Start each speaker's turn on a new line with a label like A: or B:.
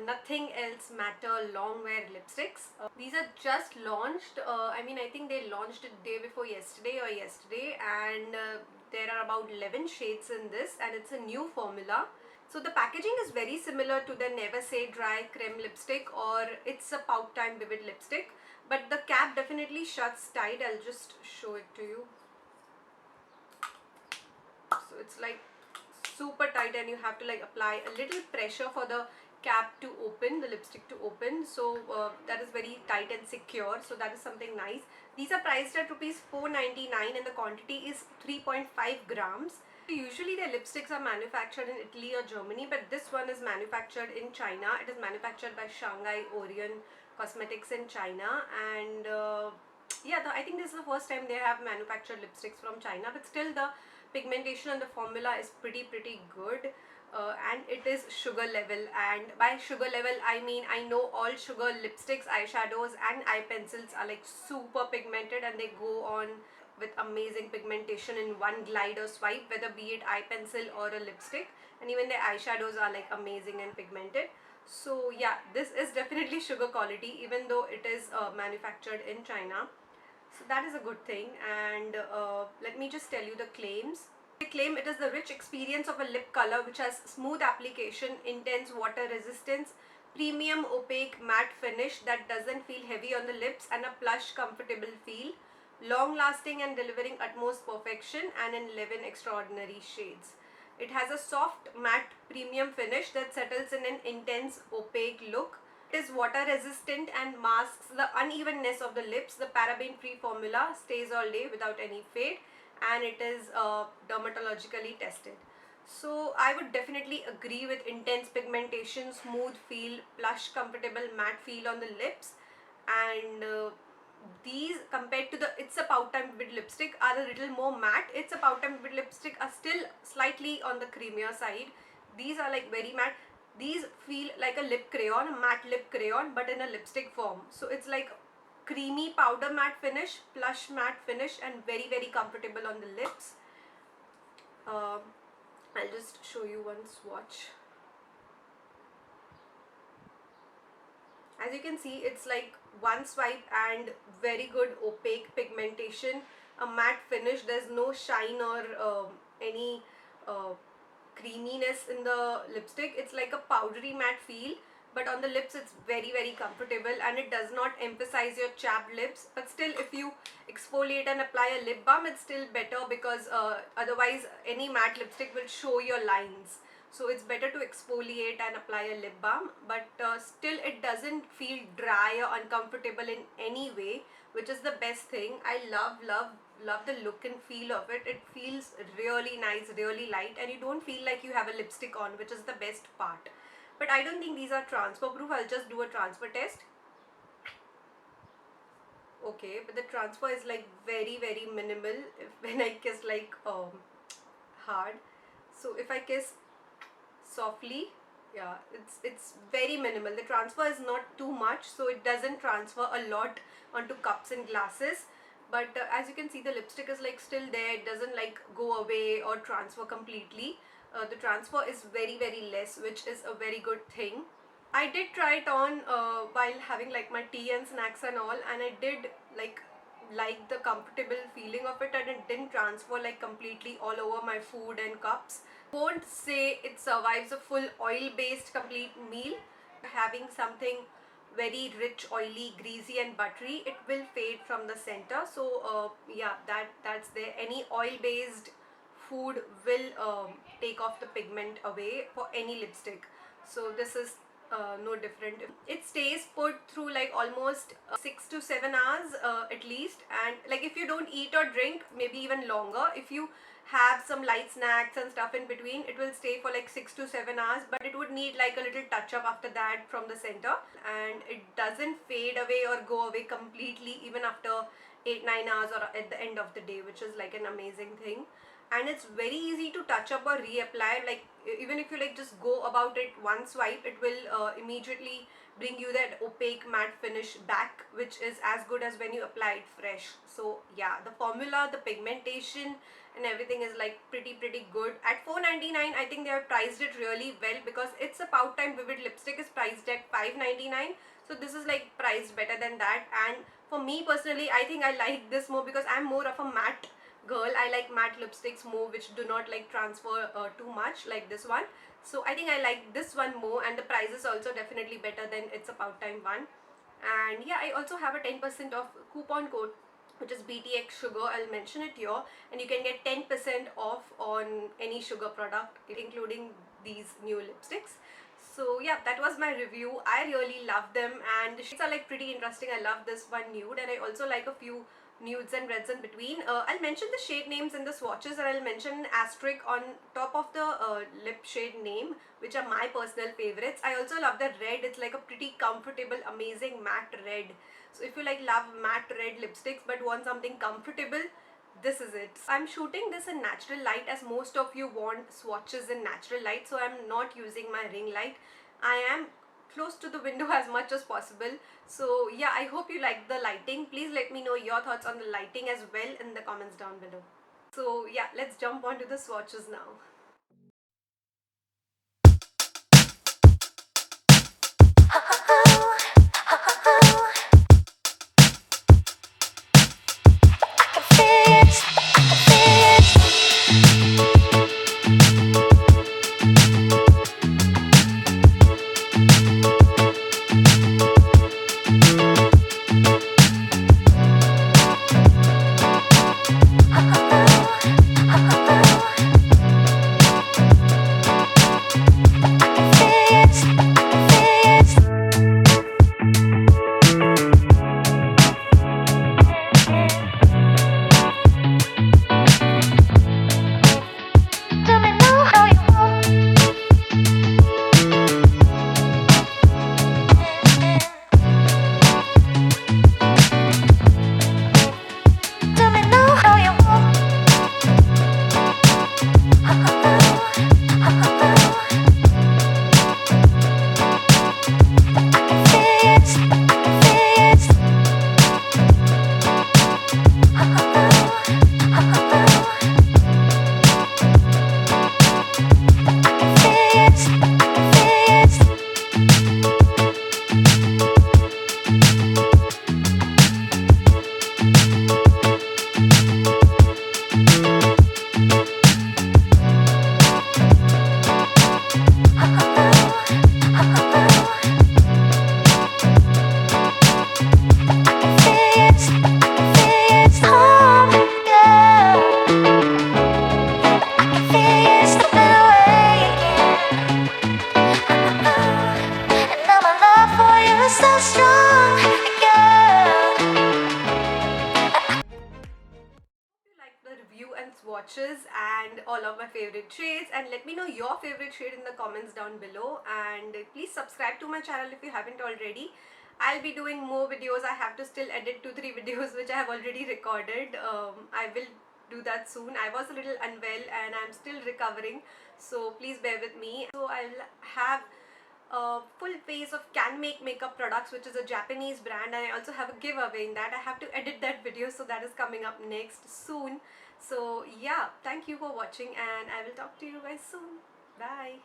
A: Nothing Else Matter long wear lipsticks. These are just launched. I mean, I think they launched it day before yesterday or yesterday, and there are about 11 shades in this, and it's a new formula. So the packaging is very similar to the Never Say Dry Creme lipstick, or It's a Pout Time Vivid lipstick, but the cap definitely shuts tight. I'll just show it to you. So it's like super tight, and you have to like apply a little pressure for the cap to open, the lipstick to open. So that is very tight and secure, so that is something nice. These are priced at rupees 499 and the quantity is 3.5 grams. Usually their lipsticks are manufactured in Italy or Germany, but this one is manufactured in China. It is manufactured by Shanghai Orion Cosmetics in China, and yeah, I think this is the first time they have manufactured lipsticks from China, but still the pigmentation on the formula is pretty good. And it is sugar level, and by sugar level I mean, I know all sugar lipsticks, eyeshadows and eye pencils are like super pigmented, and they go on with amazing pigmentation in one glide or swipe, whether be it eye pencil or a lipstick, and even the eyeshadows are like amazing and pigmented. So yeah, this is definitely sugar quality, even though it is manufactured in China. So that is a good thing. And let me just tell you the claims. They claim it is the rich experience of a lip color which has smooth application, intense water resistance, premium opaque matte finish that doesn't feel heavy on the lips, and a plush comfortable feel, long lasting and delivering utmost perfection, and in 11 extraordinary shades. It has a soft matte premium finish that settles in an intense opaque look. It is water resistant and masks the unevenness of the lips. The paraben free formula stays all day without any fade, and it is dermatologically tested. So I would definitely agree with intense pigmentation, smooth feel, plush comfortable matte feel on the lips, and these compared to the It's a Pout Time Vivid lipstick are a little more matte. It's a Pout Time Vivid lipstick are still slightly on the creamier side. These are like very matte. These feel like a lip crayon, a matte lip crayon, but in a lipstick form. So it's like creamy powder matte finish, plush matte finish, and very comfortable on the lips. I'll just show you one swatch. As you can see, it's like one swipe and very good opaque pigmentation, a matte finish. There's no shine or any creaminess in the lipstick. It's like a powdery matte feel, but on the lips it's very comfortable, and it does not emphasize your chapped lips. But still, if you exfoliate and apply a lip balm, it's still better, because otherwise any matte lipstick will show your lines. So it's better to exfoliate and apply a lip balm, but still it doesn't feel dry or uncomfortable in any way, which is the best thing. I love the look and feel of it. It feels really nice, really light, and you don't feel like you have a lipstick on, which is the best part. But I don't think these are transfer proof. I'll just do a transfer test. Okay, but the transfer is like very minimal when I kiss like hard. So if I kiss softly, yeah, it's very minimal. The transfer is not too much, so it doesn't transfer a lot onto cups and glasses. But as you can see, the lipstick is like still there. It doesn't like go away or transfer completely. The transfer is very less, which is a very good thing. I did try it on while having like my tea and snacks and all, and I did like the comfortable feeling of it, and it didn't transfer like completely all over my food and cups. Won't say it survives a full oil based complete meal. Having something very rich, oily, greasy and buttery, it will fade from the center. So yeah, that's there. Any oil based food will take off the pigment away for any lipstick. So this is no different. It stays put through like almost 6 to 7 hours at least, and like if you don't eat or drink, maybe even longer. If you have some light snacks and stuff in between, it will stay for like 6 to 7 hours, but it would need like a little touch up after that from the center, and it doesn't fade away or go away completely even after 8-9 hours or at the end of the day, which is like an amazing thing. and it's very easy to touch up or reapply. Like even if you like just go about it one swipe, it will immediately bring you that opaque matte finish back, which is as good as when you apply it fresh. So yeah, the formula, the pigmentation and everything is like pretty good. At $4.99 I think they have priced it really well, because it's a Pout Time Vivid lipstick is priced at $5.99, so this is like priced better than that. And for me personally, I think I like this more because I'm more of a matte girl. I like matte lipsticks more, which do not like transfer too much like this one. So I think I like this one more, and the price is also definitely better than It's About Time one. And yeah, I also have a 10% off coupon code, which is BTX Sugar. I'll mention it here, and you can get 10% off on any sugar product, including these new lipsticks. So yeah, that was my review. I really love them, and the shades are like pretty interesting. I love this one nude, and I also like a few nudes and reds in between. I'll mention the shade names in the swatches, and I'll mention an asterisk on top of the lip shade name, which are my personal favorites. I also love the red. It's like a pretty comfortable, amazing matte red. So if you like love matte red lipsticks but want something comfortable, this is it. I'm shooting this in natural light, as most of you want swatches in natural light, so I'm not using my ring light. I am close to the window as much as possible. So yeah, I hope you like the lighting. Please let me know your thoughts on the lighting as well in the comments down below. So yeah, let's jump onto the swatches now. The review and swatches and all of my favorite shades, and let me know your favorite shade in the comments down below. And please subscribe to my channel if you haven't already. I'll be doing more videos. I have to still edit 2-3 videos which I have already recorded. I will do that soon. I was a little unwell and I'm still recovering, so please bear with me. So I'll have a full face of Can Make makeup products, which is a Japanese brand, and I also have a giveaway in that. I have to edit that video, so that is coming up next soon. So yeah, thank you for watching, and I will talk to you guys soon. Bye.